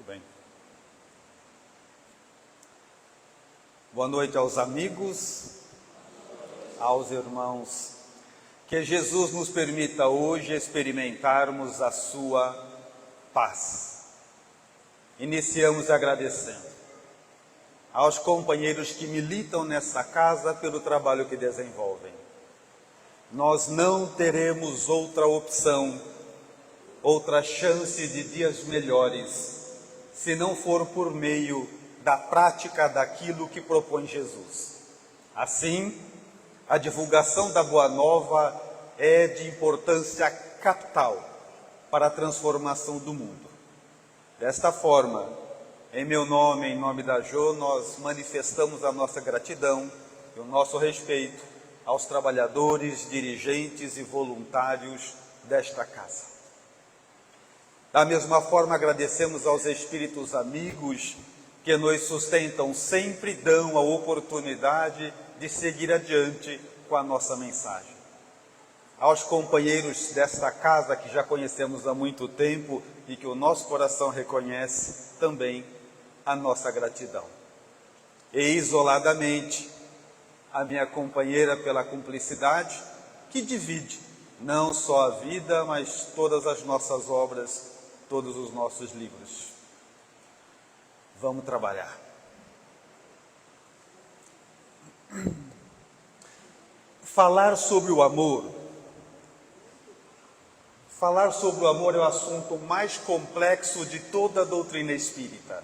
Muito bem. Boa noite aos amigos, aos irmãos. Que Jesus nos permita hoje experimentarmos a sua paz. Iniciamos agradecendo aos companheiros que militam nessa casa pelo trabalho que desenvolvem. Nós não teremos outra opção, outra chance de dias melhores, se não for por meio da prática daquilo que propõe Jesus. Assim, a divulgação da Boa Nova é de importância capital para a transformação do mundo. Desta forma, em meu nome, em nome da Jo, nós manifestamos a nossa gratidão e o nosso respeito aos trabalhadores, dirigentes e voluntários desta casa. Da mesma forma, agradecemos aos espíritos amigos que nos sustentam sempre e dão a oportunidade de seguir adiante com a nossa mensagem. Aos companheiros desta casa que já conhecemos há muito tempo e que o nosso coração reconhece, também a nossa gratidão. E isoladamente, a minha companheira pela cumplicidade, que divide não só a vida, mas todas as nossas obras, todos os nossos livros. Vamos trabalhar. Falar sobre o amor. Falar sobre o amor é o assunto mais complexo de toda a doutrina espírita.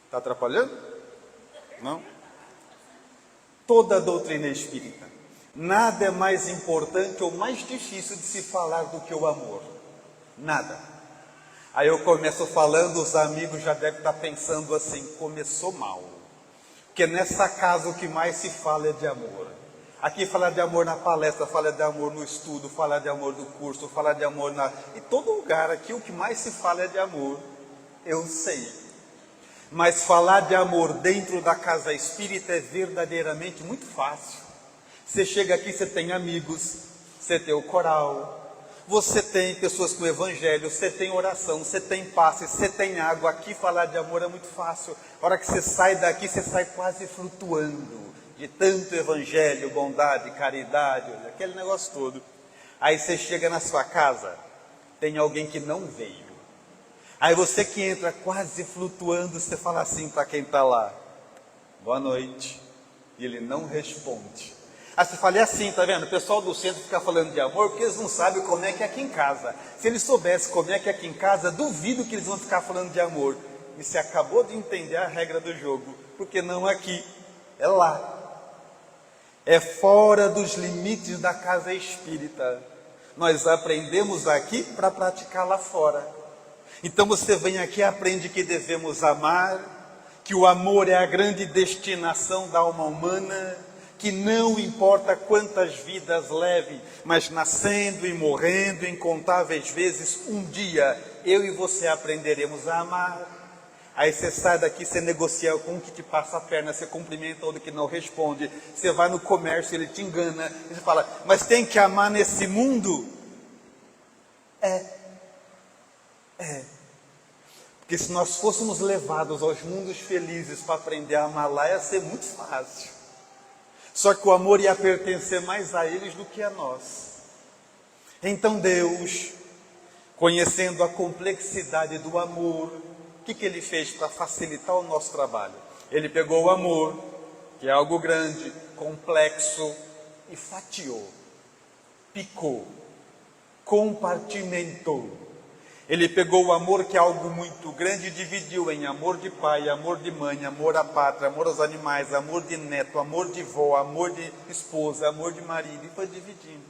Está atrapalhando? Não? Toda a doutrina espírita. Nada é mais importante ou mais difícil de se falar do que o amor. Nada. Aí eu começo falando, os amigos já devem estar pensando assim, começou mal. Porque nessa casa o que mais se fala é de amor. Aqui fala de amor na palestra, fala de amor no estudo, fala de amor no curso, fala de amor na... Em todo lugar aqui o que mais se fala é de amor. Eu sei. Mas falar de amor dentro da casa espírita é verdadeiramente muito fácil. Você chega aqui, você tem amigos, você tem o coral, você tem pessoas com o evangelho, você tem oração, você tem passe, você tem água. Aqui falar de amor é muito fácil. A hora que você sai daqui, você sai quase flutuando de tanto evangelho, bondade, caridade, aquele negócio todo. Aí você chega na sua casa, tem alguém que não veio. Aí você que entra quase flutuando, você fala assim para quem está lá, boa noite, e ele não responde. Aí você fala, é assim, tá vendo? O pessoal do centro fica falando de amor, porque eles não sabem como é que é aqui em casa. Se eles soubessem como é que é aqui em casa, duvido que eles vão ficar falando de amor. E você acabou de entender a regra do jogo, porque não aqui, é lá. É fora dos limites da casa espírita. Nós aprendemos aqui para praticar lá fora. Então você vem aqui e aprende que devemos amar, que o amor é a grande destinação da alma humana, que não importa quantas vidas leve, mas nascendo e morrendo incontáveis vezes, um dia eu e você aprenderemos a amar. Aí você sai daqui, você negocia com um que te passa a perna, você cumprimenta outro que não responde, você vai no comércio, ele te engana, e você fala, mas tem que amar nesse mundo? Porque se nós fôssemos levados aos mundos felizes para aprender a amar lá, ia ser muito fácil. Só que o amor ia pertencer mais a eles do que a nós. Então Deus, conhecendo a complexidade do amor, o que Ele fez para facilitar o nosso trabalho? Ele pegou o amor, que é algo grande, complexo, e fatiou, picou, compartimentou. Ele pegou o amor, que é algo muito grande, e dividiu em amor de pai, amor de mãe, amor à pátria, amor aos animais, amor de neto, amor de vó, amor de esposa, amor de marido, e foi dividindo.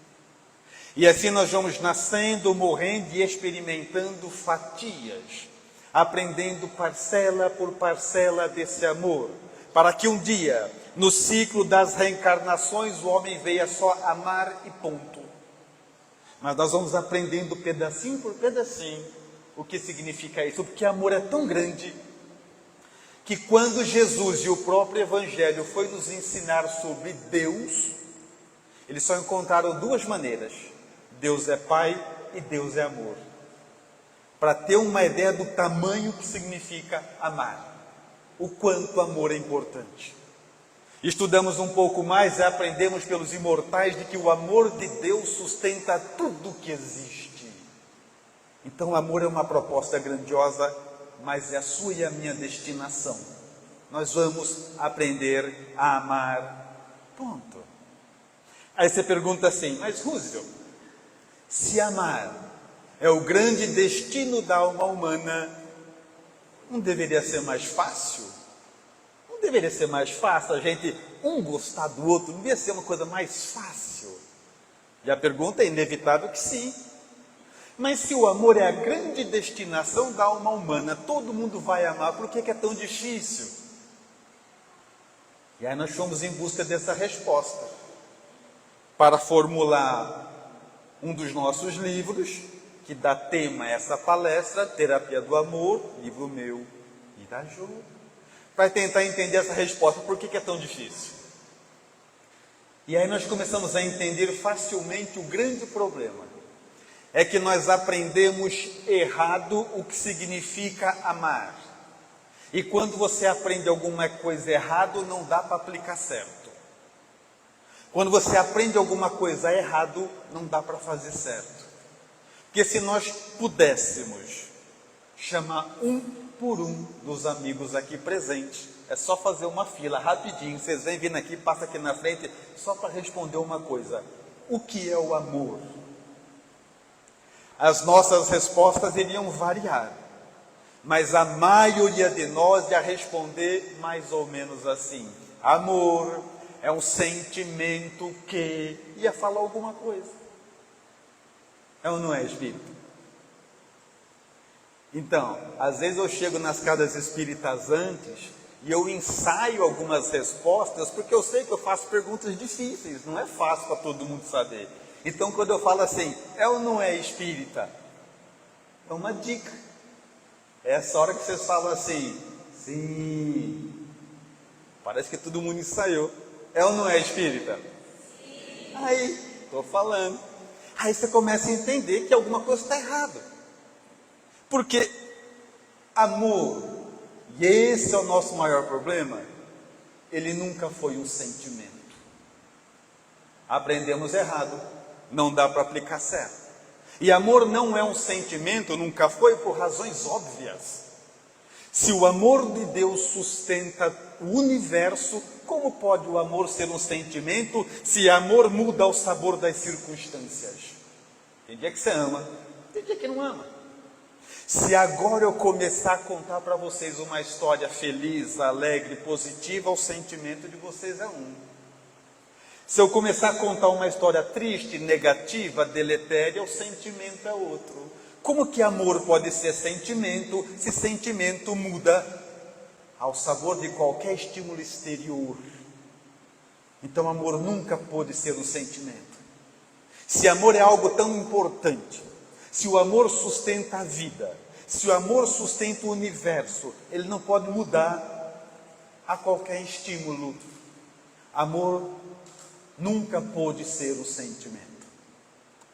E assim nós vamos nascendo, morrendo e experimentando fatias, aprendendo parcela por parcela desse amor, para que um dia, no ciclo das reencarnações, o homem venha só amar e ponto. Mas nós vamos aprendendo pedacinho por pedacinho o que significa isso, porque amor é tão grande que quando Jesus e o próprio Evangelho foi nos ensinar sobre Deus, eles só encontraram duas maneiras: Deus é Pai e Deus é amor. para ter uma ideia do tamanho que significa amar, o quanto amor é importante. Estudamos um pouco mais e aprendemos pelos imortais de que o amor de Deus sustenta tudo que existe. Então o amor é uma proposta grandiosa, mas é a sua e a minha destinação. Nós vamos aprender a amar, ponto. Aí você pergunta assim, mas Roosevelt, se amar é o grande destino da alma humana, não deveria ser mais fácil? Não deveria ser mais fácil a gente um gostar do outro? Não deveria ser uma coisa mais fácil? E a pergunta é inevitável que sim. Mas se o amor é a grande destinação da alma humana, todo mundo vai amar, por que é tão difícil? E aí nós fomos em busca dessa resposta, para formular um dos nossos livros, que dá tema a essa palestra, Terapia do Amor, livro meu e da Jo, para tentar entender essa resposta, por que é tão difícil? E aí nós começamos a entender facilmente o grande problema, é que nós aprendemos errado o que significa amar. E quando você aprende alguma coisa errado, não dá para aplicar certo. Quando você aprende alguma coisa errado, não dá para fazer certo. Porque se nós pudéssemos chamar um por um dos amigos aqui presentes, é só fazer uma fila rapidinho, vocês vêm vindo aqui, passa aqui na frente, só para responder uma coisa: o que é o amor? As nossas respostas iriam variar, mas a maioria de nós ia responder mais ou menos assim: amor é um sentimento que... ia falar alguma coisa. É ou não é, espírito? Então, às vezes eu chego nas casas espíritas antes e eu ensaio algumas respostas, porque eu sei que eu faço perguntas difíceis, não é fácil para todo mundo saber. Então, quando eu falo assim, é ou não é espírita? É uma dica. É essa hora que vocês falam assim, sim. Parece que todo mundo ensaiou. É ou não é espírita? Sim. Aí, estou falando. Aí você começa a entender que alguma coisa está errada. Porque amor, e esse é o nosso maior problema, ele nunca foi um sentimento. Aprendemos errado, não dá para aplicar certo. E amor não é um sentimento, nunca foi, por razões óbvias. Se o amor de Deus sustenta o universo, como pode o amor ser um sentimento se amor muda o sabor das circunstâncias? Tem dia que você ama, tem dia que não ama. Se agora eu começar a contar para vocês uma história feliz, alegre, positiva, o sentimento de vocês é um. Se eu começar a contar uma história triste, negativa, deletéria, o sentimento é outro. Como que amor pode ser sentimento, se sentimento muda ao sabor de qualquer estímulo exterior? Então amor nunca pôde ser um sentimento. Se amor é algo tão importante, se o amor sustenta a vida, se o amor sustenta o universo, ele não pode mudar a qualquer estímulo. Amor nunca pôde ser um sentimento.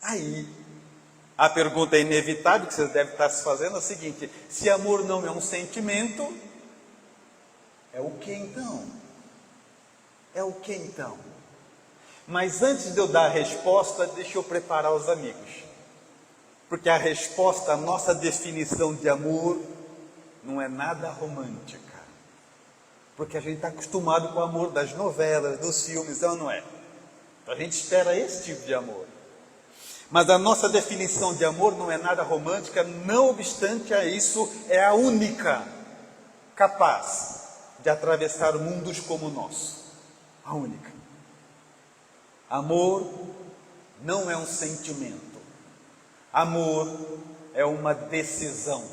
Aí, a pergunta inevitável que vocês devem estar se fazendo é a seguinte: se amor não é um sentimento, é o que então? É o que então? Mas antes de eu dar a resposta, deixa eu preparar os amigos. Porque a resposta, a nossa definição de amor, não é nada romântica. Porque a gente está acostumado com o amor das novelas, dos filmes, não é? A gente espera esse tipo de amor. Mas a nossa definição de amor não é nada romântica, não obstante a isso, é a única capaz de atravessar mundos como o nosso. A única. Amor não é um sentimento. Amor é uma decisão.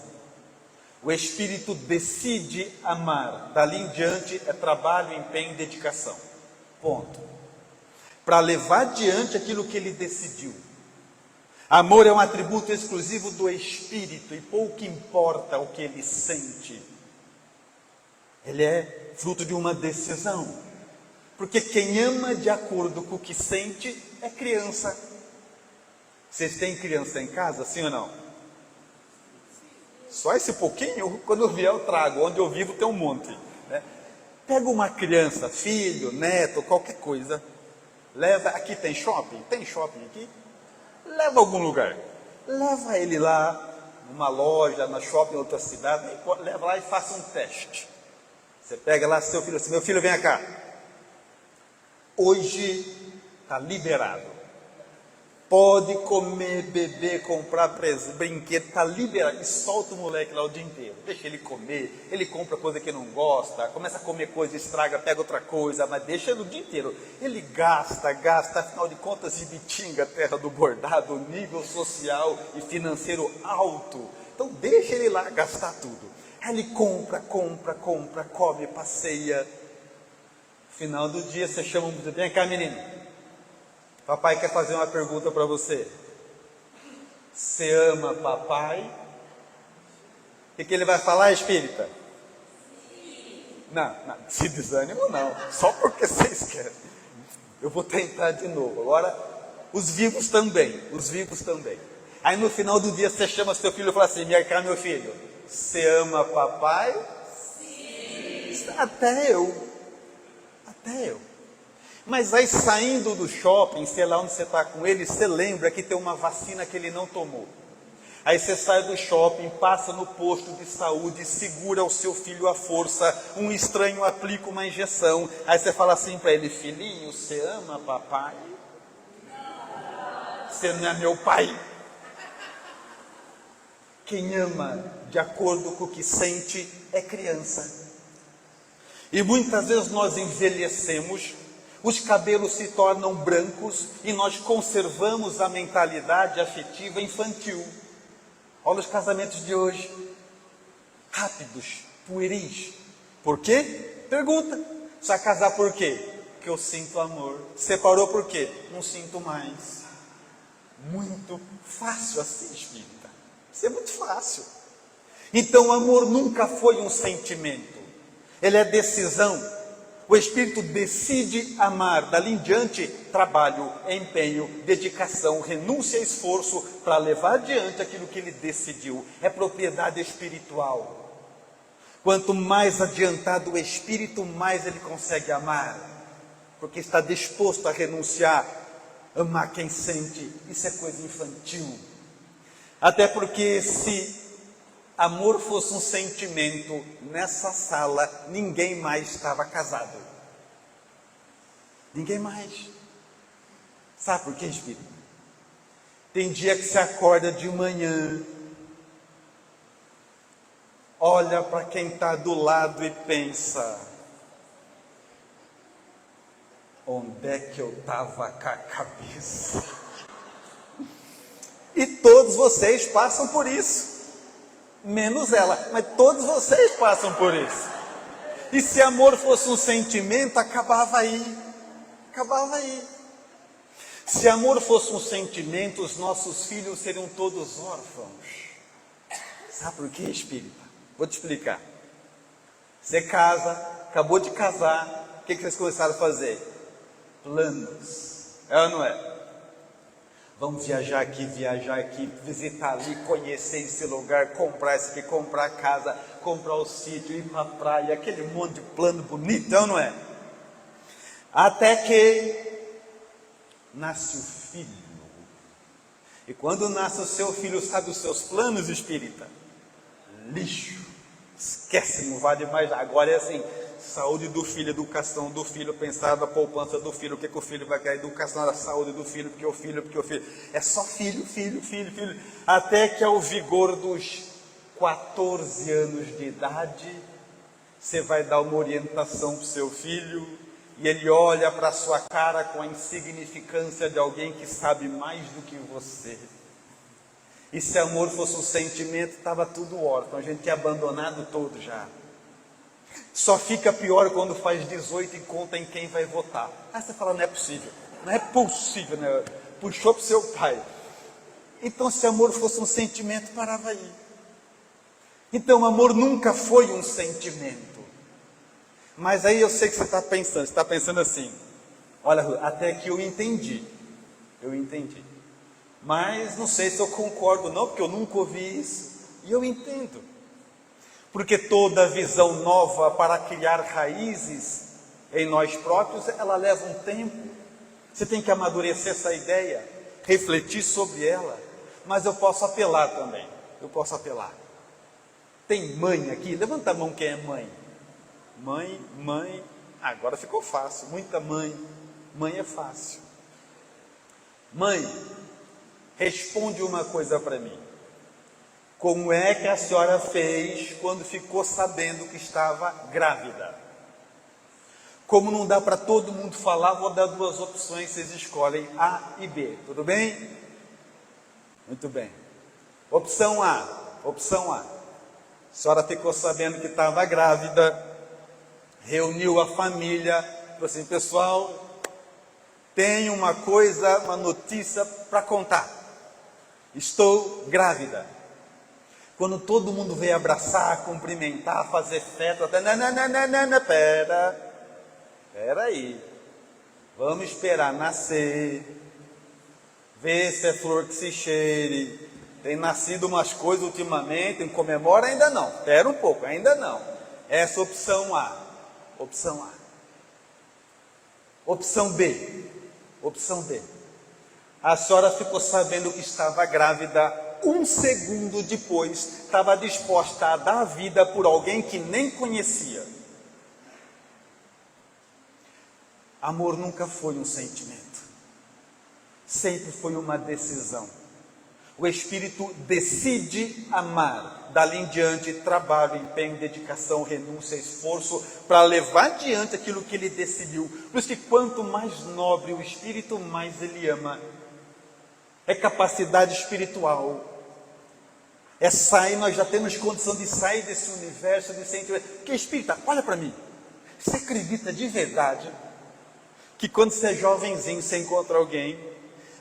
O Espírito decide amar. Dali em diante é trabalho, empenho e dedicação. Ponto. Para levar adiante aquilo que ele decidiu. Amor é um atributo exclusivo do Espírito e pouco importa o que ele sente. Ele é fruto de uma decisão. Porque quem ama de acordo com o que sente é criança. Vocês têm criança em casa, sim ou não? Só esse pouquinho, quando eu vier eu trago. Onde eu vivo tem um monte, né? Pega uma criança, filho, neto, qualquer coisa. Leva, aqui tem shopping? Tem shopping aqui? Leva a algum lugar. Leva ele lá, numa loja, na shopping, em outra cidade. Leva lá e faça um teste. Você pega lá seu filho assim, meu filho, vem cá. Hoje está liberado. Pode comer, beber, comprar brinquedo, está liberado. E solta o moleque lá o dia inteiro. Deixa ele comer, ele compra coisa que não gosta, começa a comer coisa, estraga, pega outra coisa, mas deixa ele o dia inteiro. Ele gasta, afinal de contas, Ibitinga, terra do bordado, nível social e financeiro alto. Então deixa ele lá gastar tudo. Aí ele compra, come, passeia. Final do dia você chama, vem cá menino. Papai quer fazer uma pergunta para você. Você ama papai? O que ele vai falar, espírita? Não, se desânimo não. Só porque vocês querem. Eu vou tentar de novo. Agora, os vivos também. Aí no final do dia você chama seu filho e fala assim, vem cá meu filho. Você ama papai? Sim. Até eu. Mas aí saindo do shopping, sei lá onde você está com ele, você lembra que tem uma vacina que ele não tomou. Aí você sai do shopping, passa no posto de saúde, segura o seu filho à força, um estranho aplica uma injeção. Aí você fala assim para ele, filhinho, você ama papai? Você não é meu pai? Quem ama de acordo com o que sente é criança. E muitas vezes nós envelhecemos, os cabelos se tornam brancos e nós conservamos a mentalidade afetiva infantil. Olha os casamentos de hoje, rápidos, pueris. Por quê? Pergunta. Você vai casar por quê? Porque eu sinto amor. Separou por quê? Não sinto mais. Muito fácil assim, espírita. Isso é muito fácil. Então o amor nunca foi um sentimento. Ele é decisão. O Espírito decide amar. Dali em diante, trabalho, empenho, dedicação, renúncia e esforço para levar adiante aquilo que ele decidiu. É propriedade espiritual. Quanto mais adiantado o Espírito, mais ele consegue amar. Porque está disposto a renunciar, amar quem sente. Isso é coisa infantil. Até porque se amor fosse um sentimento, nessa sala ninguém mais estava casado. Ninguém mais. Sabe por quê, Espírito? Tem dia que você acorda de manhã, olha para quem está do lado e pensa, onde é que eu estava com a cabeça? E todos vocês passam por isso. Menos ela, mas todos vocês passam por isso. E se amor fosse um sentimento, acabava aí. Se amor fosse um sentimento, os nossos filhos seriam todos órfãos. Sabe por quê, espírita? Vou te explicar. Você casa, acabou de casar, o que vocês começaram a fazer? Planos. É ou não é? Vamos viajar aqui, visitar ali, conhecer esse lugar, comprar isso aqui, comprar a casa, comprar o sítio, ir para a praia, aquele monte de plano bonito, não é? Até que nasce o filho. E quando nasce o seu filho, sabe os seus planos, espírita? Lixo. Esquece, não vale mais. Agora é assim, saúde do filho, educação do filho, pensar na poupança do filho, o que o filho vai querer, educação da saúde do filho, porque o filho. É só filho. Até que ao vigor dos 14 anos de idade, você vai dar uma orientação para o seu filho, e ele olha para a sua cara com a insignificância de alguém que sabe mais do que você. E se amor fosse um sentimento, estava tudo órfão, a gente tinha abandonado todo já. Só fica pior quando faz 18 e conta em quem vai votar. Aí você fala, não é possível, né? Puxou para o seu pai. Então se amor fosse um sentimento, parava aí. Então amor nunca foi um sentimento. Mas aí eu sei que você está pensando assim, olha, até que eu entendi. Mas não sei se eu concordo não, porque eu nunca ouvi isso. E eu entendo. Porque toda visão nova para criar raízes em nós próprios, ela leva um tempo. Você tem que amadurecer essa ideia, refletir sobre ela. Mas eu posso apelar também. Eu posso apelar. Tem mãe aqui? Levanta a mão quem é mãe. Mãe. Agora ficou fácil. Muita mãe. Mãe é fácil. Mãe, responde uma coisa para mim. Como é que a senhora fez quando ficou sabendo que estava grávida? Como não dá para todo mundo falar, vou dar duas opções, vocês escolhem A e B, tudo bem? Muito bem. Opção A. A senhora ficou sabendo que estava grávida, reuniu a família, falou assim, pessoal, tenho uma notícia para contar. Estou grávida. Quando todo mundo veio abraçar, cumprimentar, fazer festa, não, pera aí. Vamos esperar nascer, ver se é flor que se cheire. Tem nascido umas coisas ultimamente, em comemora ainda não. Espera um pouco, ainda não. Essa opção A. Opção A. Opção B. Opção B. A senhora ficou sabendo que estava grávida. 1 segundo depois, estava disposta a dar a vida por alguém que nem conhecia. Amor nunca foi um sentimento. Sempre foi uma decisão. O Espírito decide amar. Dali em diante, trabalho, empenho, dedicação, renúncia, esforço, para levar adiante aquilo que ele decidiu. Por isso que quanto mais nobre o Espírito, mais ele ama. É capacidade espiritual. É sair, nós já temos condição de sair desse universo de sentimento. Porque espírita, olha para mim. Você acredita de verdade que quando você é jovenzinho, você encontra alguém,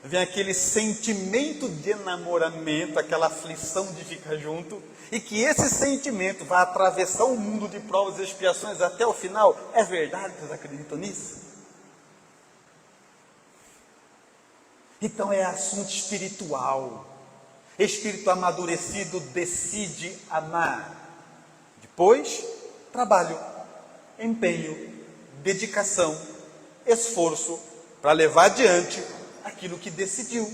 vem aquele sentimento de enamoramento, aquela aflição de ficar junto, e que esse sentimento vai atravessar um mundo de provas e expiações até o final? É verdade? Vocês acreditam nisso? Então é assunto espiritual. Espírito amadurecido decide amar. Depois, trabalho, empenho, dedicação, esforço para levar adiante aquilo que decidiu.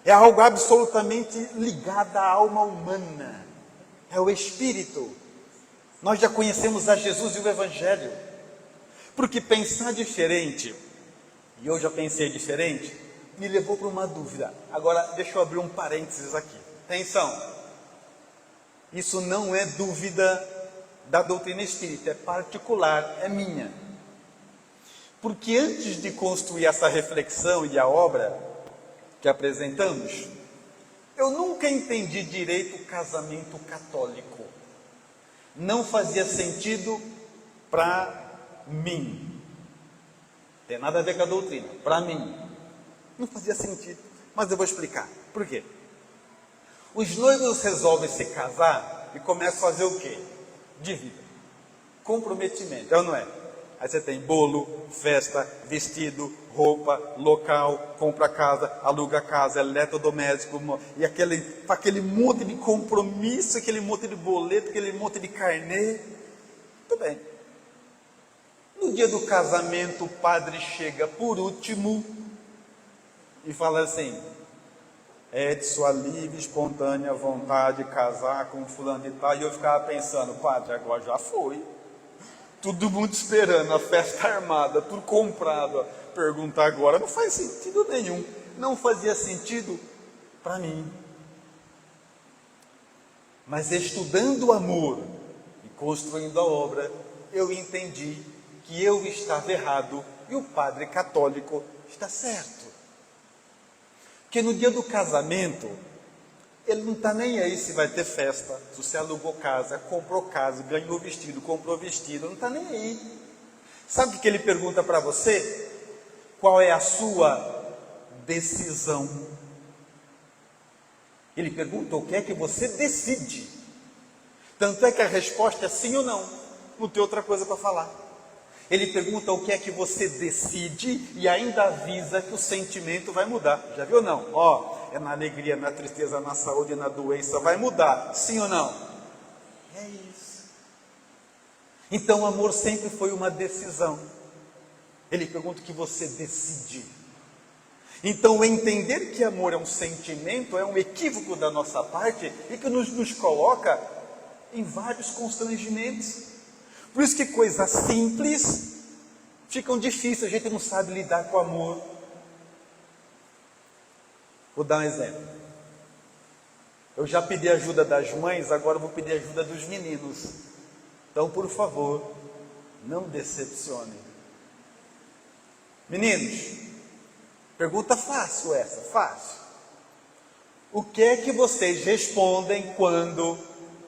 É algo absolutamente ligado à alma humana. É o Espírito. Nós já conhecemos a Jesus e o Evangelho. Porque pensar diferente, e eu já pensei diferente, me levou para uma dúvida. Agora, deixa eu abrir um parênteses aqui. Atenção. Isso não é dúvida da doutrina espírita, é particular, é minha. Porque antes de construir essa reflexão e a obra que apresentamos, eu nunca entendi direito o casamento católico. Não fazia sentido para mim. Tem nada a ver com a doutrina. Para mim, não fazia sentido. Mas eu vou explicar. Por quê? Os noivos resolvem se casar e começam a fazer o quê? Dívida. Comprometimento, é ou não é? Aí você tem bolo, festa, vestido, roupa, local, compra casa, aluga casa, eletrodoméstico, e aquele monte de compromisso, aquele monte de boleto, aquele monte de carnê. Tudo bem. No dia do casamento, o padre chega por último e fala assim: é de sua livre, espontânea vontade casar com fulano e tal. E eu ficava pensando, padre, agora já foi. Todo mundo esperando, a festa armada, tudo comprado. Perguntar agora não faz sentido nenhum. Não fazia sentido para mim. Mas estudando o amor e construindo a obra, eu entendi que eu estava errado e o padre católico está certo. Porque no dia do casamento, ele não está nem aí se vai ter festa, se você alugou casa, comprou casa, ganhou vestido, comprou vestido, não está nem aí. Sabe o que ele pergunta para você? Qual é a sua decisão? Ele pergunta o que é que você decide. Tanto é que a resposta é sim ou não. Não tem outra coisa para falar. Ele pergunta o que é que você decide e ainda avisa que o sentimento vai mudar. Já viu ou não? É na alegria, na tristeza, na saúde, na doença, vai mudar. Sim ou não? É isso. Então o amor sempre foi uma decisão. Ele pergunta o que você decide. Então entender que amor é um sentimento é um equívoco da nossa parte e que nos coloca em vários constrangimentos. Por isso que coisas simples ficam difíceis, a gente não sabe lidar com o amor. Vou dar um exemplo. Eu já pedi ajuda das mães, agora eu vou pedir ajuda dos meninos. Então, por favor, não decepcione. Meninos, pergunta fácil essa, fácil. O que é que vocês respondem quando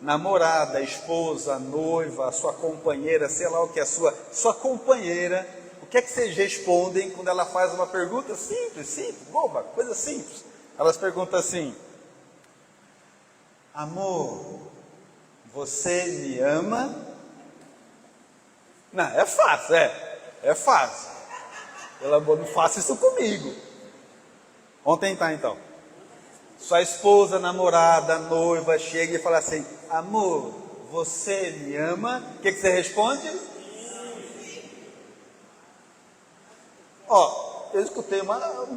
namorada, esposa, noiva, sua companheira, sei lá o que é sua companheira, o que é que vocês respondem quando ela faz uma pergunta simples, boba, coisa simples? Elas perguntam assim: amor, você me ama? Não, é fácil, é fácil. Pelo amor, não faça isso comigo. Vamos tentar então. Sua esposa, namorada, noiva, chega e fala assim: amor, você me ama? O que você responde? Eu escutei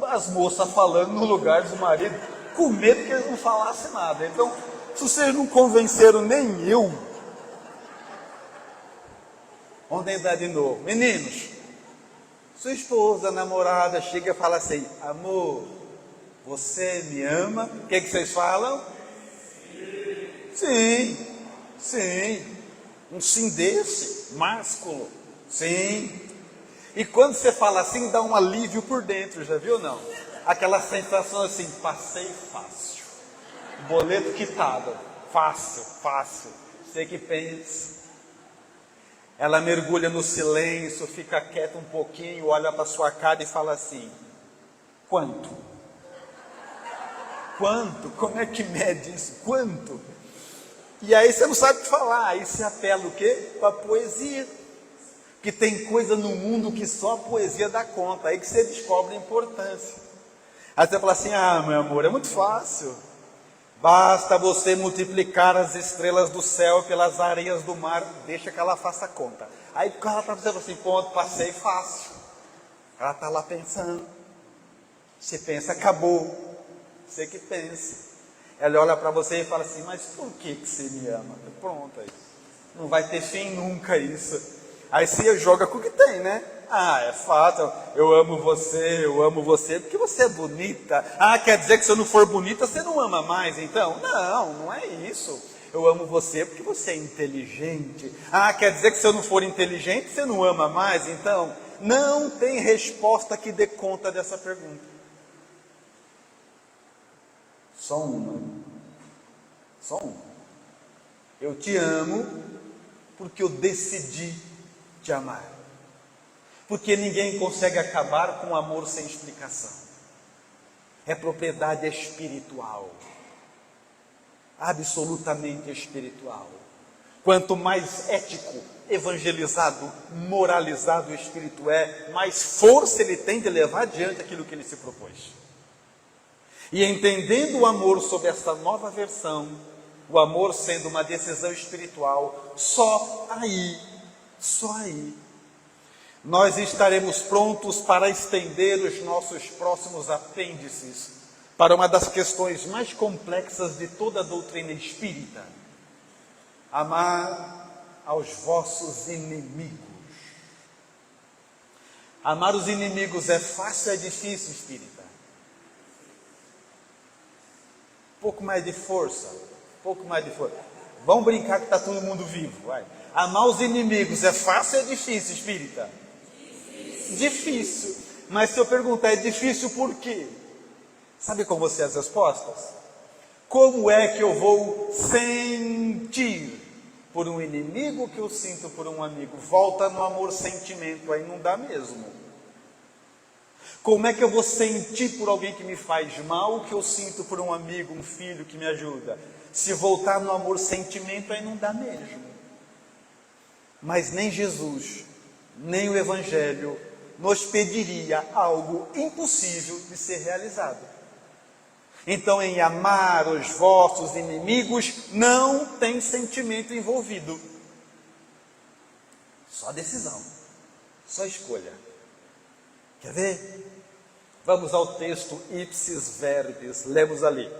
as moças falando no lugar do marido, com medo que eles não falassem nada. Então, se vocês não convenceram nem eu, vamos tentar de novo. Meninos, sua esposa, namorada, chega e fala assim: amor, você me ama? O que vocês falam? Sim. Um sim desse, másculo. Sim. E quando você fala assim, dá um alívio por dentro, já viu ou não? Aquela sensação assim, passei fácil. Boleto quitado. Fácil. Você que pensa. Ela mergulha no silêncio, fica quieta um pouquinho, olha para sua cara e fala assim: quanto? Como é que mede isso? Quanto? E aí você não sabe o que falar, aí você apela o quê? Para a poesia. Porque tem coisa no mundo que só a poesia dá conta, aí que você descobre a importância. Aí você fala assim: meu amor, é muito fácil. Basta você multiplicar as estrelas do céu pelas areias do mar, deixa que ela faça conta. Aí quando ela está dizendo assim: ponto, passei fácil. Ela está lá pensando. Você pensa, acabou. Você que pensa. Ela olha para você e fala assim: mas por que você me ama? Pronto, aí. Não vai ter fim nunca isso. Aí você joga com o que tem, né? É fato, eu amo você porque você é bonita. Quer dizer que se eu não for bonita, você não ama mais, então? Não é isso. Eu amo você porque você é inteligente. Quer dizer que se eu não for inteligente, você não ama mais, então? Não tem resposta que dê conta dessa pergunta. Só uma. Eu te amo porque eu decidi te amar. Porque ninguém consegue acabar com o amor sem explicação. É propriedade espiritual. Absolutamente espiritual. Quanto mais ético, evangelizado, moralizado o espírito é, mais força ele tem de levar adiante aquilo que ele se propôs. E entendendo o amor sob essa nova versão, o amor sendo uma decisão espiritual, só aí, nós estaremos prontos para estender os nossos próximos apêndices para uma das questões mais complexas de toda a doutrina espírita: amar aos vossos inimigos. Amar os inimigos é fácil, é difícil, espírita? Um pouco mais de força. Vamos brincar que está todo mundo vivo, vai. Amar os inimigos é fácil ou é difícil, espírita? Difícil. Mas se eu perguntar, é difícil por quê? Sabe como vão ser as respostas? Como é que eu vou sentir por um inimigo que eu sinto por um amigo? Volta no amor-sentimento, aí não dá mesmo. Como é que eu vou sentir por alguém que me faz mal o que eu sinto por um amigo, um filho que me ajuda? Se voltar no amor-sentimento, aí não dá mesmo. Mas nem Jesus, nem o Evangelho nos pediria algo impossível de ser realizado. Então, em amar os vossos inimigos, não tem sentimento envolvido. Só decisão, só escolha. Quer ver? Vamos ao texto ipsis verbis, lemos ali.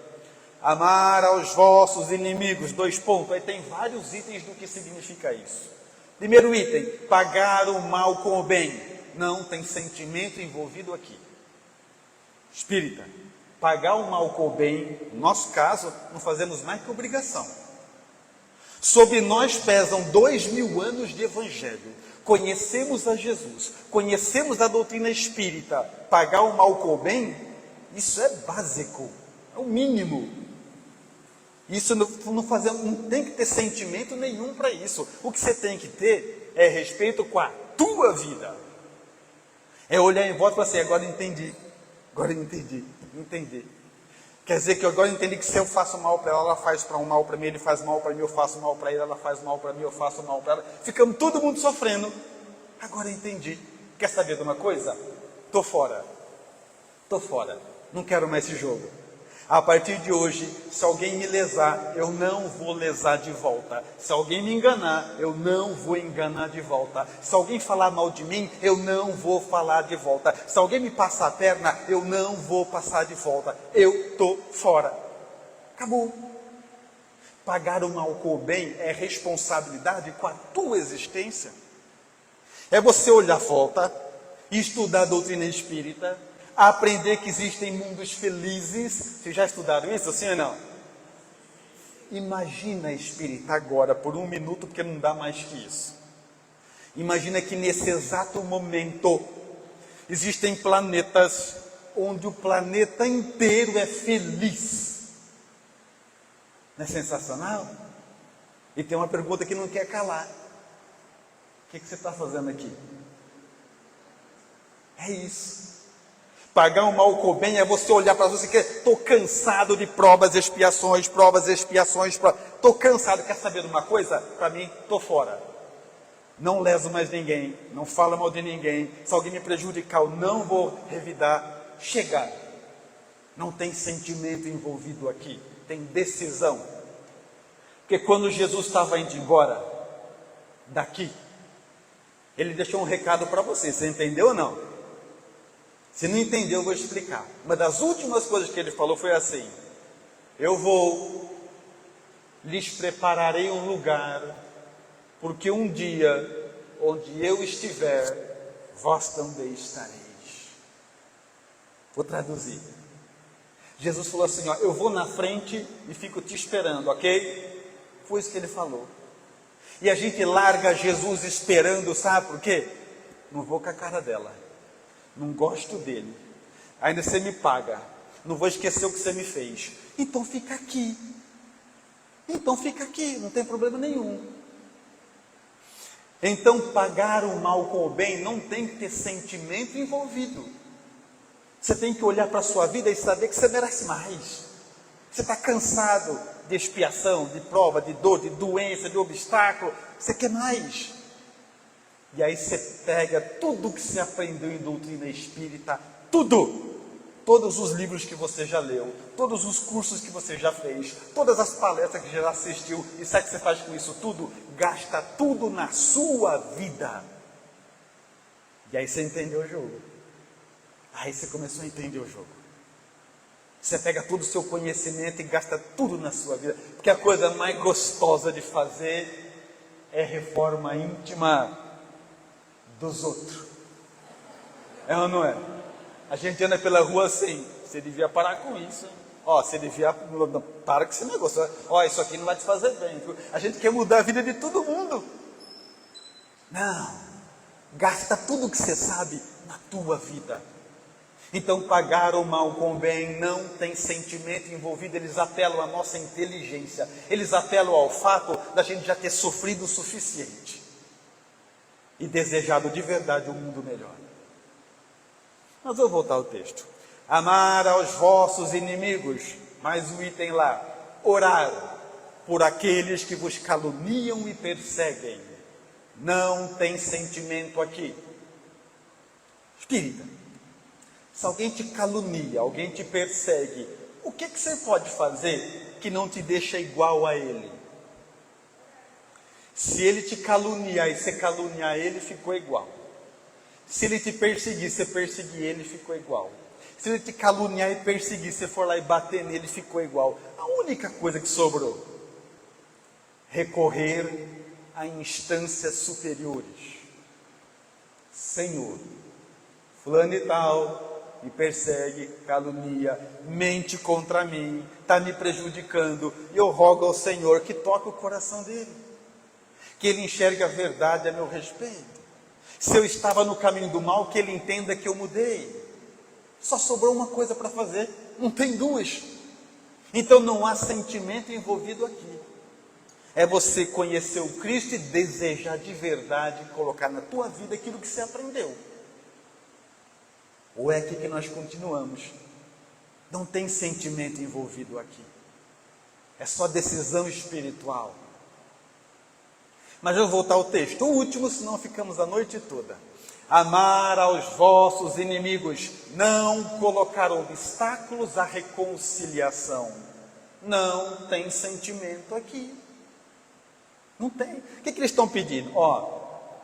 Amar aos vossos inimigos, 2 pontos. Aí tem vários itens do que significa isso. Primeiro item, pagar o mal com o bem. Não tem sentimento envolvido aqui. Espírita, pagar o mal com o bem, no nosso caso, não fazemos mais que obrigação. Sobre nós pesam 2000 anos de evangelho. Conhecemos a Jesus, conhecemos a doutrina espírita. Pagar o mal com o bem, isso é básico, é o mínimo. Isso não tem que ter sentimento nenhum para isso. O que você tem que ter é respeito com a tua vida. É olhar em volta e falar assim, agora entendi. Quer dizer que agora eu entendi que se eu faço mal para ela faz para um mal para mim, ele faz mal para mim, eu faço mal para ele, ela faz mal para mim, eu faço mal para ela. Ficamos todo mundo sofrendo. Agora eu entendi. Quer saber de uma coisa? Tô fora. Não quero mais esse jogo. A partir de hoje, se alguém me lesar, eu não vou lesar de volta. Se alguém me enganar, eu não vou enganar de volta. Se alguém falar mal de mim, eu não vou falar de volta. Se alguém me passar a perna, eu não vou passar de volta. Eu estou fora. Acabou. Pagar o mal com o bem é responsabilidade com a tua existência. É você olhar a volta, estudar a doutrina espírita, aprender que existem mundos felizes. Vocês já estudaram isso, sim ou não? Imagina, espírita, agora, por 1 minuto, porque não dá mais que isso. Imagina que nesse exato momento, existem planetas onde o planeta inteiro é feliz. Não é sensacional? E tem uma pergunta que não quer calar. O que você está fazendo aqui? É isso. Pagar o mal com o bem é você olhar para você que estou cansado de provas, expiações. Estou cansado. Quer saber de uma coisa? Para mim, estou fora. Não leso mais ninguém. Não falo mal de ninguém. Se alguém me prejudicar, eu não vou revidar. Chega. Não tem sentimento envolvido aqui. Tem decisão. Porque quando Jesus estava indo embora daqui, ele deixou um recado para você. Você entendeu ou não? Se não entendeu, eu vou explicar. Uma das últimas coisas que ele falou foi assim: eu vou, lhes prepararei um lugar, porque um dia, onde eu estiver, vós também estareis. Vou traduzir. Jesus falou assim, eu vou na frente e fico te esperando, ok? Foi isso que ele falou. E a gente larga Jesus esperando, sabe por quê? Não vou com a cara dela. Não gosto dele. Ainda você me paga. Não vou esquecer o que você me fez. Então fica aqui. Não tem problema nenhum. Então pagar o mal com o bem não tem que ter sentimento envolvido. Você tem que olhar para a sua vida e saber que você merece mais. Você está cansado de expiação, de prova, de dor, de doença, de obstáculo. Você quer mais. E aí você pega tudo que você aprendeu em doutrina espírita, todos os livros que você já leu, todos os cursos que você já fez, todas as palestras que já assistiu, e sabe o que você faz com isso tudo? Gasta tudo na sua vida. E aí você entendeu o jogo. Aí você começou a entender o jogo. Você pega todo o seu conhecimento e gasta tudo na sua vida, porque a coisa mais gostosa de fazer é reforma íntima dos outros. É ou não é? A gente anda pela rua assim, você devia parar com isso. Você devia, para com esse negócio. Isso aqui não vai te fazer bem. A gente quer mudar a vida de todo mundo. Não, gasta tudo que você sabe na tua vida. Então pagar o mal com o bem não tem sentimento envolvido. Eles apelam à nossa inteligência. Eles apelam ao fato da gente já ter sofrido o suficiente e desejado de verdade um mundo melhor. Mas vou voltar ao texto. Amar aos vossos inimigos, mais um item lá, orar por aqueles que vos caluniam e perseguem. Não tem sentimento aqui. Espírita, se alguém te calunia, alguém te persegue, o que você pode fazer que não te deixa igual a ele? Se ele te caluniar e você caluniar ele, ficou igual. Se ele te perseguir, você perseguir ele, ficou igual. Se ele te caluniar e perseguir, você for lá e bater nele, ficou igual. A única coisa que sobrou, recorrer a instâncias superiores. Senhor, fulano e tal me persegue, calunia, mente contra mim, está me prejudicando, e eu rogo ao Senhor que toque o coração dele, que ele enxergue a verdade a meu respeito. Se eu estava no caminho do mal, que ele entenda que eu mudei. Só sobrou uma coisa para fazer, não tem duas. Então não há sentimento envolvido aqui. É você conhecer o Cristo e desejar de verdade colocar na tua vida aquilo que você aprendeu. Ou é aqui que nós continuamos? Não tem sentimento envolvido aqui. É só decisão espiritual. Mas eu vou voltar ao texto. O último, senão ficamos a noite toda. Amar aos vossos inimigos, não colocar obstáculos à reconciliação. Não tem sentimento aqui. Não tem. O que eles estão pedindo?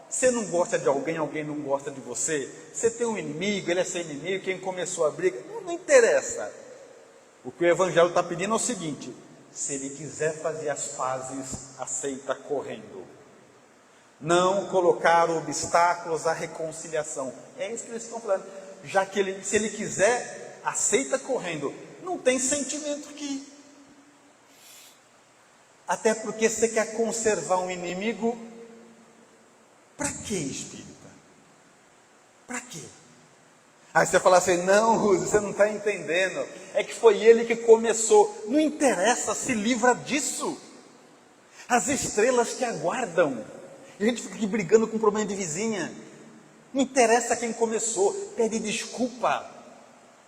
Você não gosta de alguém, alguém não gosta de você. Você tem um inimigo, ele é seu inimigo, quem começou a briga, não interessa. O que o Evangelho está pedindo é o seguinte: se ele quiser fazer as pazes, aceita correndo. Não colocar obstáculos à reconciliação. É isso que eles estão falando. Já que se ele quiser, aceita correndo. Não tem sentimento aqui. Até porque você quer conservar um inimigo. Para quê, espírita? Para quê? Aí você fala assim: não, Rúsio, você não está entendendo. É que foi ele que começou. Não interessa, se livra disso. As estrelas te aguardam. E a gente fica aqui brigando com problema de vizinha. Não interessa quem começou. Pede desculpa.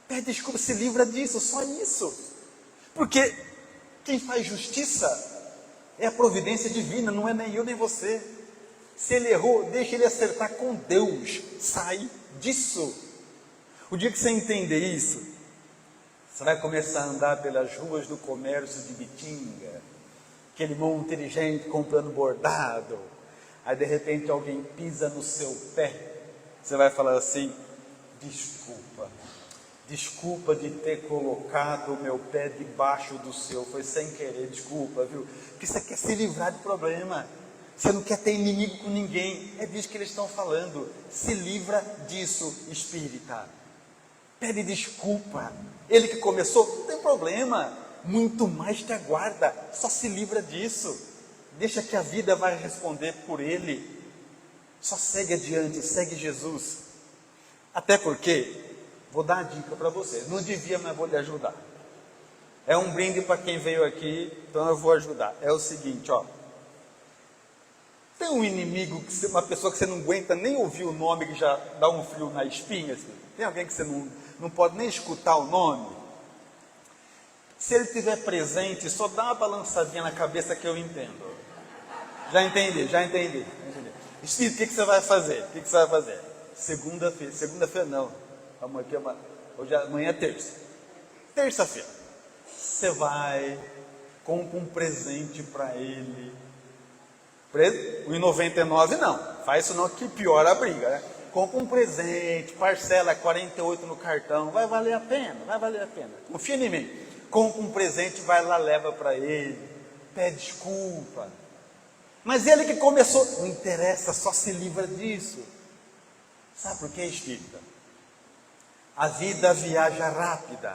Pede desculpa, se livra disso, só isso. Porque quem faz justiça é a providência divina, não é nem eu nem você. Se ele errou, deixa ele acertar com Deus. Sai disso. O dia que você entender isso, você vai começar a andar pelas ruas do comércio de Bitinga, aquele monte de gente comprando bordado. Aí de repente alguém pisa no seu pé. Você vai falar assim: desculpa de ter colocado o meu pé debaixo do seu, foi sem querer, desculpa, viu? Porque você quer se livrar de problema, você não quer ter inimigo com ninguém, é disso que eles estão falando. Se livra disso, espírita. Pede desculpa. Ele que começou, não tem problema, muito mais te aguarda, só se livra disso. Deixa que a vida vai responder por ele. Só segue adiante, segue Jesus. Até porque, vou dar a dica para vocês, não devia, mas vou lhe ajudar. É um brinde para quem veio aqui, então eu vou ajudar. É o seguinte, tem um inimigo, uma pessoa que você não aguenta nem ouvir o nome, que já dá um frio na espinha, assim. Tem alguém que você não pode nem escutar o nome? Se ele estiver presente, só dá uma balançadinha na cabeça que eu entendo. Já entendi. Espírito, o que você vai fazer? Segunda-feira não. Amanhã é terça. Terça-feira. Você vai, compra um presente para ele. O R$1,99 não. Faz isso não, que piora a briga, né? Compra um presente, parcela 48 no cartão. Vai valer a pena. Confia em mim. Compra um presente, vai lá, leva para ele. Pede desculpa. Mas ele que começou, não interessa, só se livra disso. Sabe por quê, espírita? A vida viaja rápida.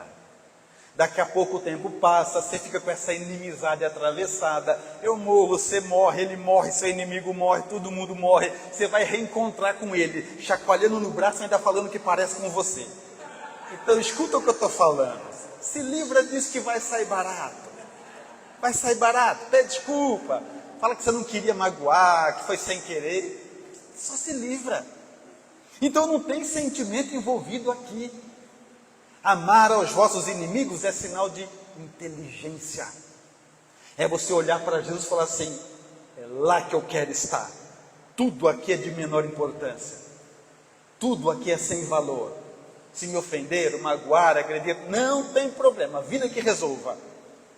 Daqui a pouco o tempo passa, você fica com essa inimizade atravessada. Eu morro, você morre, ele morre, seu inimigo morre, todo mundo morre. Você vai reencontrar com ele, chacoalhando no braço e ainda falando que parece com você. Então escuta o que eu estou falando. Se livra disso que vai sair barato. Pede desculpa. Fala que você não queria magoar, que foi sem querer. Só se livra. Então não tem sentimento envolvido aqui. Amar aos vossos inimigos é sinal de inteligência. É você olhar para Jesus e falar assim: é lá que eu quero estar. tudo aqui é de menor importância, tudo aqui é sem valor. Se me ofender, magoar, agredir, não tem problema, a vida que resolva.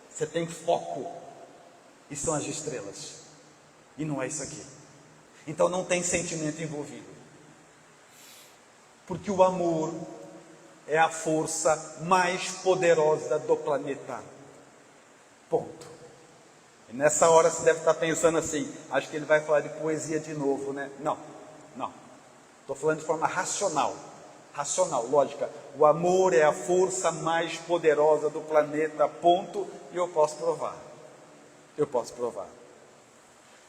Você tem foco, e são as estrelas, e não é isso aqui. Então não tem sentimento envolvido, porque o amor é a força mais poderosa do planeta, ponto. E nessa hora você deve estar pensando assim, acho que ele vai falar de poesia de novo, né? Não, estou falando de forma racional, lógica. O amor é a força mais poderosa do planeta, ponto. E eu posso provar.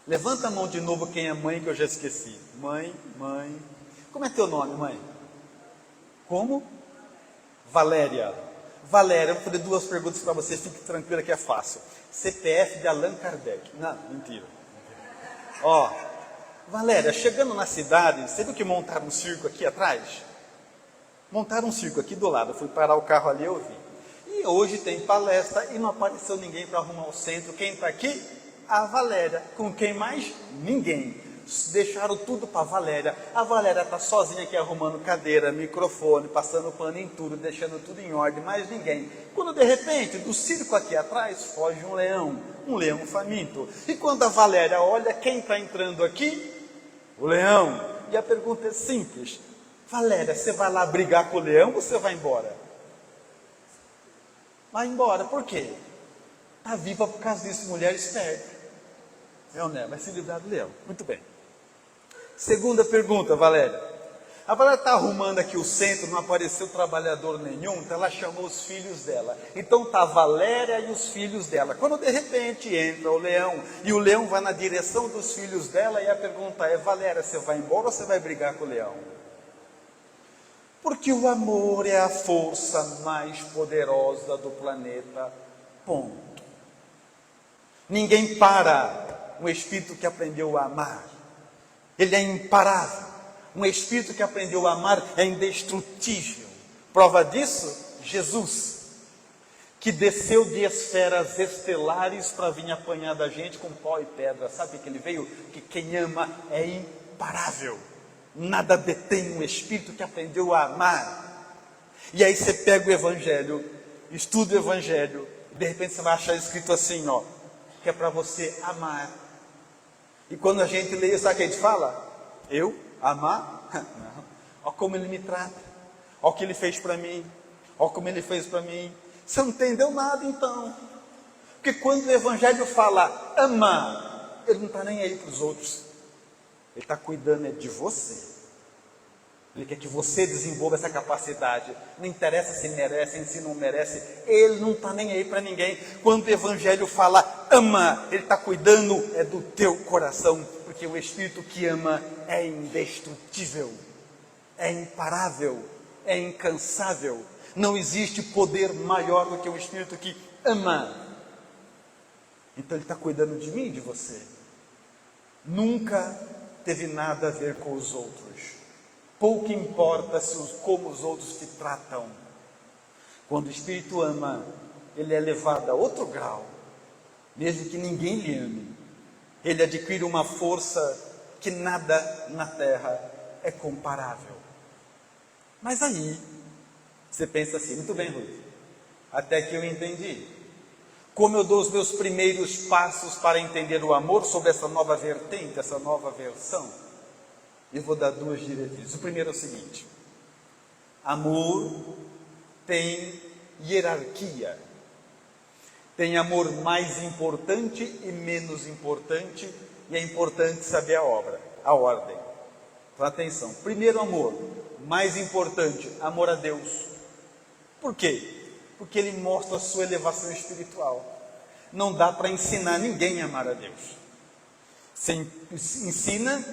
Levanta a mão de novo quem é mãe, que eu já esqueci. Mãe. Como é teu nome, mãe? Como? Valéria, eu vou fazer 2 perguntas para você, fique tranquila que é fácil. CPF de Allan Kardec. Não, mentira. Ó, Valéria, chegando na cidade, você viu que montaram um circo aqui atrás? Montaram um circo aqui do lado, eu fui parar o carro ali, eu vi. E hoje tem palestra e não apareceu ninguém para arrumar o centro. Quem está aqui? A Valéria. Com quem mais? Ninguém. Deixaram tudo para a Valéria. A Valéria está sozinha aqui arrumando cadeira, microfone, passando pano em tudo, deixando tudo em ordem, mais ninguém. Quando de repente, do circo aqui atrás, foge um leão faminto. E quando a Valéria olha, quem está entrando aqui? O leão. E a pergunta é simples: Valéria, você vai lá brigar com o leão ou você vai embora? Vai embora, por quê? Está viva por causa disso, mulher esperta. Né? Vai se livrar do leão. Muito bem. Segunda pergunta, Valéria. A Valéria está arrumando aqui o centro, não apareceu trabalhador nenhum, então ela chamou os filhos dela. Então está a Valéria e os filhos dela. Quando de repente entra o leão, e o leão vai na direção dos filhos dela, e a pergunta é: Valéria, você vai embora ou você vai brigar com o leão? Porque o amor é a força mais poderosa do planeta, ponto. Ninguém para um espírito que aprendeu a amar. Ele é imparável. Um espírito que aprendeu a amar é indestrutível. Prova disso, Jesus, que desceu de esferas estelares para vir apanhar da gente com pó e pedra. Sabe que ele veio? Que quem ama é imparável. Nada detém um espírito que aprendeu a amar. E aí você pega o Evangelho, estuda o Evangelho, e de repente você vai achar escrito assim, ó, que é para você amar. E quando a gente lê, sabe o que a gente fala? Eu amar? Não. Olha como ele me trata. Olha o que ele fez para mim. Olha como ele fez para mim. Você não entendeu nada então. Porque quando o Evangelho fala amar, ele não está nem aí para os outros. Ele está cuidando de você. Ele quer que você desenvolva essa capacidade. Não interessa se merece, se não merece. Ele não está nem aí para ninguém. Quando o Evangelho fala ama, ele está cuidando do teu coração. Porque o Espírito que ama é indestrutível, é imparável, é incansável. Não existe poder maior do que o Espírito que ama. Então ele está cuidando de mim e de você. Nunca teve nada a ver com os outros. Pouco importa como os outros te tratam. Quando o Espírito ama, ele é levado a outro grau. Mesmo que ninguém lhe ame, ele adquire uma força que nada na terra é comparável. Mas aí, você pensa assim, muito bem, Ruth, até que eu entendi. Como eu dou os meus primeiros passos para entender o amor sobre essa nova vertente, essa nova versão? Eu vou dar 2 diretrizes. O primeiro é o seguinte: amor tem hierarquia. Tem amor mais importante e menos importante, e é importante saber a ordem. Presta atenção. Primeiro amor, mais importante, amor a Deus. Por quê? Porque ele mostra a sua elevação espiritual. Não dá para ensinar ninguém a amar a Deus. Você ensina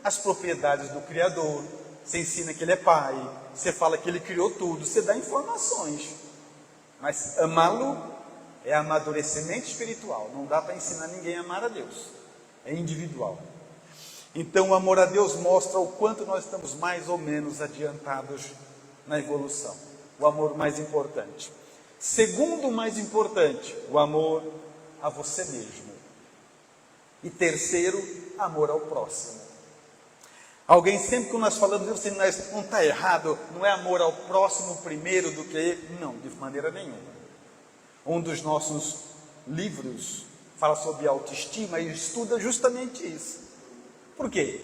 as propriedades do Criador, você ensina que ele é Pai, você fala que ele criou tudo, você dá informações. Mas amá-lo é amadurecimento espiritual. Não dá para ensinar ninguém a amar a Deus. É individual. Então o amor a Deus mostra o quanto nós estamos mais ou menos adiantados na evolução. O amor mais importante. Segundo mais importante, o amor a você mesmo. E terceiro, amor ao próximo. Alguém sempre que nós falamos assim, não está errado, não é amor ao próximo primeiro do que ele. Não, de maneira nenhuma. Um dos nossos livros fala sobre autoestima e estuda justamente isso. Por quê?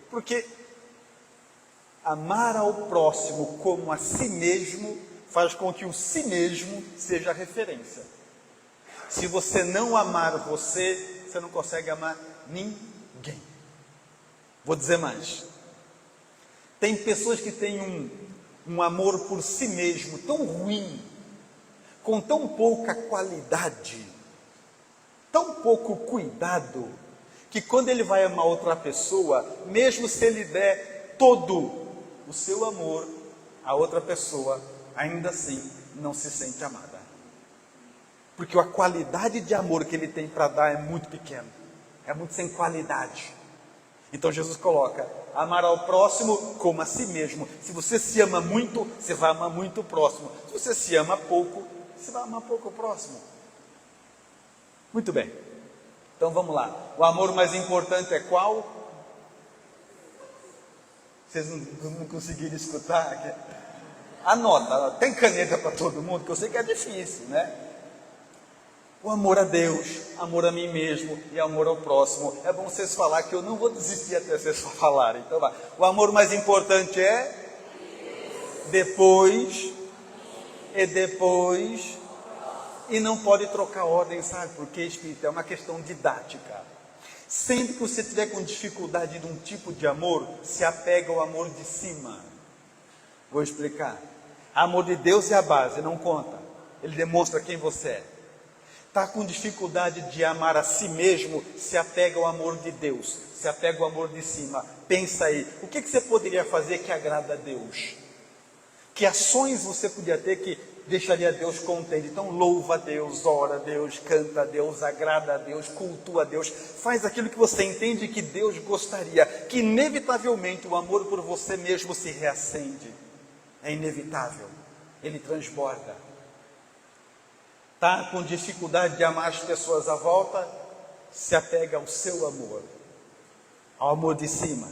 Porque amar ao próximo como a si mesmo faz com que o si mesmo seja a referência. Se você não amar você, você não consegue amar ninguém. Vou dizer mais. Tem pessoas que têm um amor por si mesmo tão ruim, com tão pouca qualidade, tão pouco cuidado, que quando ele vai amar outra pessoa, mesmo se ele der todo o seu amor, a outra pessoa ainda assim não se sente amada. Porque a qualidade de amor que ele tem para dar é muito pequena, é muito sem qualidade. Então Jesus coloca, amar ao próximo como a si mesmo. Se você se ama muito, você vai amar muito o próximo. Se você se ama pouco, você vai amar pouco o próximo. Muito bem. Então vamos lá. O amor mais importante é qual? Vocês não conseguiram escutar? Anota, tem caneta para todo mundo, que eu sei que é difícil, né? O amor a Deus, amor a mim mesmo e amor ao próximo. É bom vocês falar que eu não vou desistir até vocês falarem. Então vai. O amor mais importante é depois e depois. E não pode trocar ordem, sabe? Porque, Espírito, é uma questão didática. Sempre que você tiver com dificuldade de um tipo de amor, se apega ao amor de cima. Vou explicar. Amor de Deus é a base, não conta. Ele demonstra quem você é. Está com dificuldade de amar a si mesmo, se apega ao amor de Deus, se apega ao amor de cima. Pensa aí, o que você poderia fazer que agrada a Deus? Que ações você podia ter que deixaria Deus contente? Então louva a Deus, ora a Deus, canta a Deus, agrada a Deus, cultua a Deus, faz aquilo que você entende que Deus gostaria, que inevitavelmente o amor por você mesmo se reacende. É inevitável, ele transborda. Está com dificuldade de amar as pessoas à volta, se apega ao seu amor, ao amor de cima.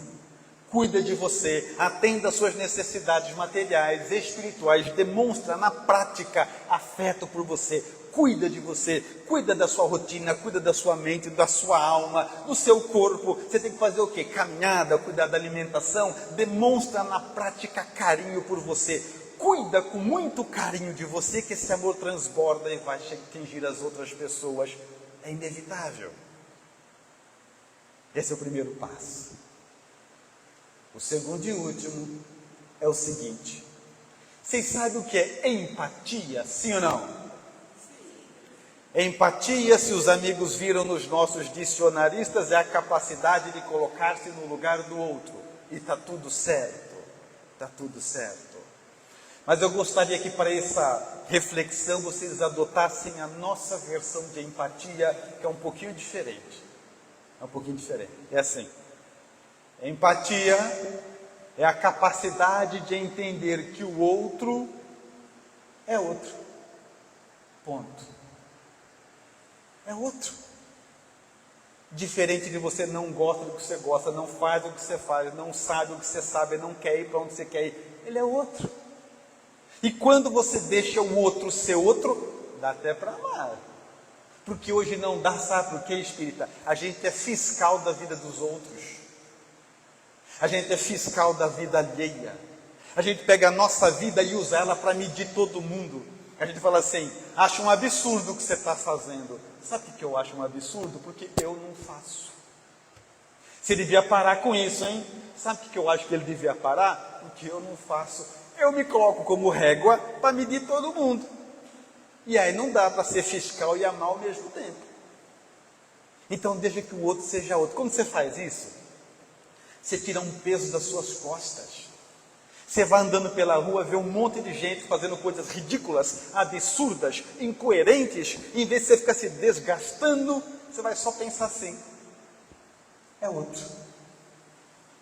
Cuida de você, atenda às suas necessidades materiais, espirituais, demonstra na prática afeto por você, cuida de você, cuida da sua rotina, cuida da sua mente, da sua alma, do seu corpo. Você tem que fazer o quê? Caminhada, cuidar da alimentação, demonstra na prática carinho por você. Cuida com muito carinho de você, que esse amor transborda e vai atingir as outras pessoas. É inevitável. Esse é o primeiro passo. O segundo e último é o seguinte. Vocês sabem o que é empatia, sim ou não? Empatia, se os amigos viram nos nossos dicionaristas, é a capacidade de colocar-se no lugar do outro. E está tudo certo. Está tudo certo. Mas eu gostaria que para essa reflexão vocês adotassem a nossa versão de empatia, que é um pouquinho diferente. É um pouquinho diferente. É assim. Empatia é a capacidade de entender que o outro é outro. Ponto. É outro. Diferente de você, não gosta do que você gosta, não faz o que você faz, não sabe o que você sabe, não quer ir para onde você quer ir. Ele é outro. E quando você deixa o outro ser outro, dá até para amar. Porque hoje não dá, sabe por quê, espírita? A gente é fiscal da vida dos outros. A gente é fiscal da vida alheia. A gente pega a nossa vida e usa ela para medir todo mundo. A gente fala assim, acho um absurdo o que você está fazendo. Sabe o que eu acho um absurdo? Porque eu não faço. Você devia parar com isso, hein? Sabe o que eu acho que ele devia parar? Porque eu não faço. Eu me coloco como régua para medir todo mundo. E aí não dá para ser fiscal e amar ao mesmo tempo. Então deixa que o outro seja outro. Como você faz isso? Você tira um peso das suas costas. Você vai andando pela rua, vê um monte de gente fazendo coisas ridículas, absurdas, incoerentes. Em vez de você ficar se desgastando, você vai só pensar assim. É outro.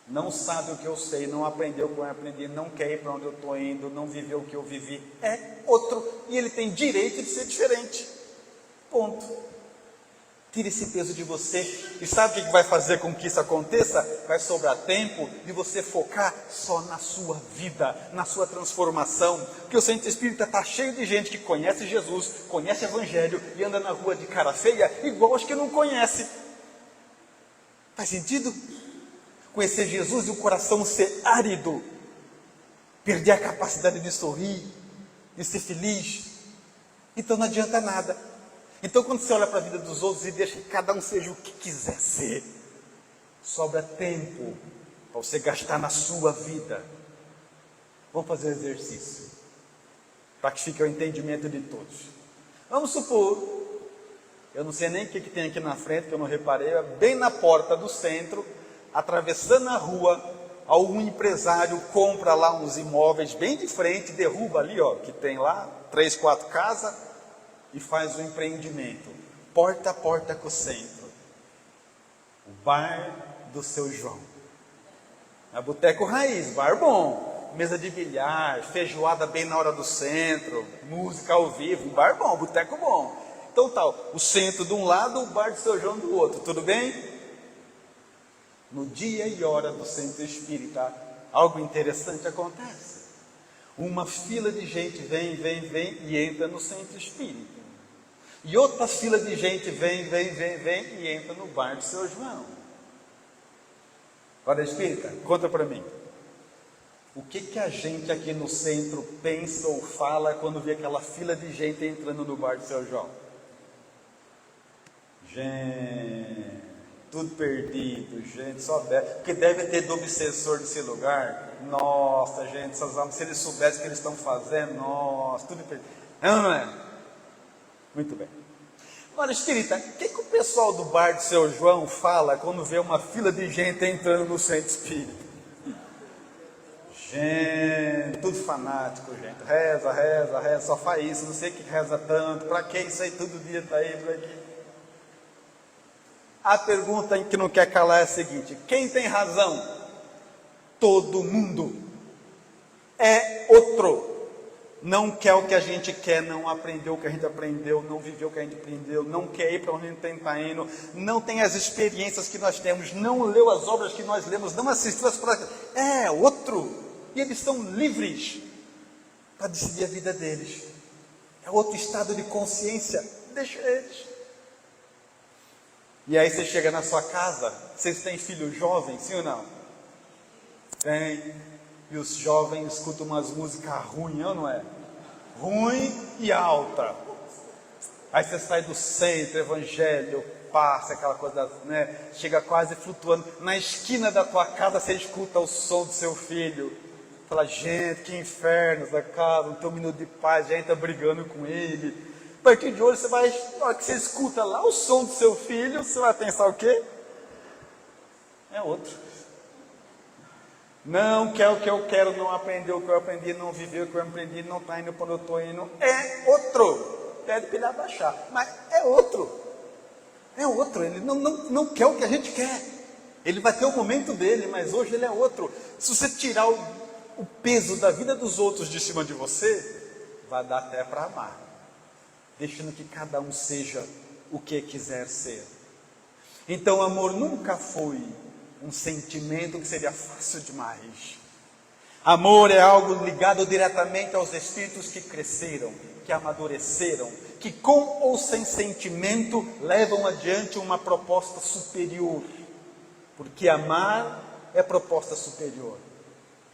Não sabe o que eu sei, não aprendeu o que eu aprendi, não quer ir para onde eu estou indo, não viveu o que eu vivi. É outro. E ele tem direito de ser diferente. Ponto. Tire esse peso de você. E sabe o que vai fazer com que isso aconteça? Vai sobrar tempo de você focar só na sua vida, na sua transformação. Porque o centro espírita está cheio de gente que conhece Jesus, conhece o Evangelho e anda na rua de cara feia, igual aos que não conhece. Faz sentido? Conhecer Jesus e o coração ser árido, perder a capacidade de sorrir, de ser feliz. Então não adianta nada. Então, quando você olha para a vida dos outros e deixa que cada um seja o que quiser ser, sobra tempo para você gastar na sua vida. Vamos fazer um exercício, para que fique o entendimento de todos. Vamos supor, eu não sei nem o que tem aqui na frente, que eu não reparei, bem na porta do centro, atravessando a rua, algum empresário compra lá uns imóveis bem de frente, derruba ali, ó, que tem lá 3, 4 casas, e faz um empreendimento, porta a porta com o centro. O bar do seu João. É boteco raiz, bar bom. Mesa de bilhar, feijoada bem na hora do centro, música ao vivo, bar bom, boteco bom. Então tal, o centro de um lado, o bar do seu João do outro, tudo bem? No dia e hora do centro espírita, algo interessante acontece. Uma fila de gente vem e entra no centro espírita. E outra fila de gente vem e entra no bar do seu João. Agora, espírita, conta para mim. O que a gente aqui no centro pensa ou fala quando vê aquela fila de gente entrando no bar do seu João? Gente, tudo perdido, gente, só deve. Porque deve ter do obsessor desse lugar. Nossa, gente, essas almas, se eles soubessem o que eles estão fazendo, nossa, tudo perdido. Não é? Muito bem. Agora, espírita, o que o pessoal do bar do seu João fala quando vê uma fila de gente entrando no centro espírita? Gente, tudo fanático, gente. Reza, só faz isso, não sei o que reza tanto. Para que isso aí todo dia está aí por aqui? A pergunta que não quer calar é a seguinte: quem tem razão? Todo mundo. É outro. Não quer o que a gente quer, não aprendeu o que a gente aprendeu, não viveu o que a gente aprendeu, não quer ir para onde a gente está indo, não tem as experiências que nós temos, não leu as obras que nós lemos, não assistiu as práticas. É outro. E eles são livres para decidir a vida deles. É outro estado de consciência. Deixa eles. E aí você chega na sua casa, vocês têm filho jovem, sim ou não? Tem. E os jovens escutam umas músicas ruins, não é? Ruim e alta. Aí você sai do centro, evangelho, passa aquela coisa, né? Chega quase flutuando. Na esquina da tua casa você escuta o som do seu filho. Fala, gente, que inferno essa casa, não tem um minuto de paz, já entra brigando com ele. A partir de hoje você vai, na hora que você escuta lá o som do seu filho, você vai pensar o quê? É outro. Não quer o que eu quero, não aprendeu o que eu aprendi, não viveu o que eu aprendi, não está indo para onde eu estou indo. É outro. Pede para ele abaixar, mas é outro. É outro, ele não quer o que a gente quer. Ele vai ter o momento dele, mas hoje ele é outro. Se você tirar o peso da vida dos outros de cima de você, vai dar até para amar. Deixando que cada um seja o que quiser ser. Então o amor nunca foi um sentimento que seria fácil demais. Amor é algo ligado diretamente aos espíritos que cresceram, que amadureceram, que com ou sem sentimento levam adiante uma proposta superior. Porque amar é proposta superior.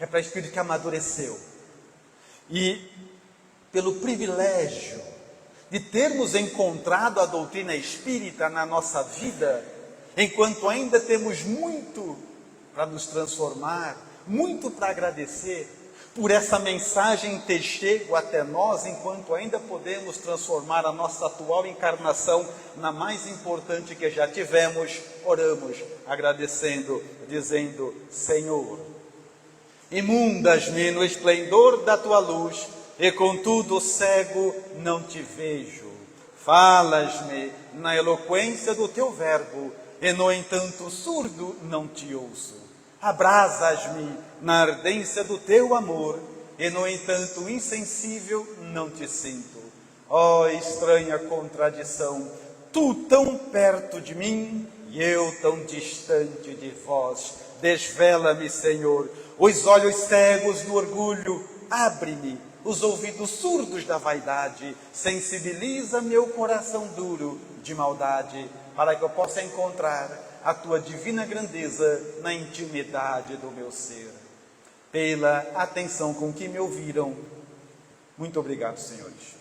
É para espírito que amadureceu. E pelo privilégio de termos encontrado a doutrina espírita na nossa vida, enquanto ainda temos muito para nos transformar, muito para agradecer, por essa mensagem ter chego até nós, enquanto ainda podemos transformar a nossa atual encarnação na mais importante que já tivemos, oramos, agradecendo, dizendo, Senhor, imundas-me no esplendor da tua luz, e contudo cego não te vejo. Falas-me na eloquência do teu verbo, e no entanto surdo não te ouço. Abrasas-me na ardência do teu amor, e no entanto insensível não te sinto. Ó estranha contradição, Tu tão perto de mim e eu tão distante de vós. Desvela-me, Senhor, os olhos cegos do orgulho, abre-me os ouvidos surdos da vaidade, sensibiliza meu coração duro de maldade, para que eu possa encontrar a Tua divina grandeza na intimidade do meu ser. Pela atenção com que me ouviram, muito obrigado, senhores.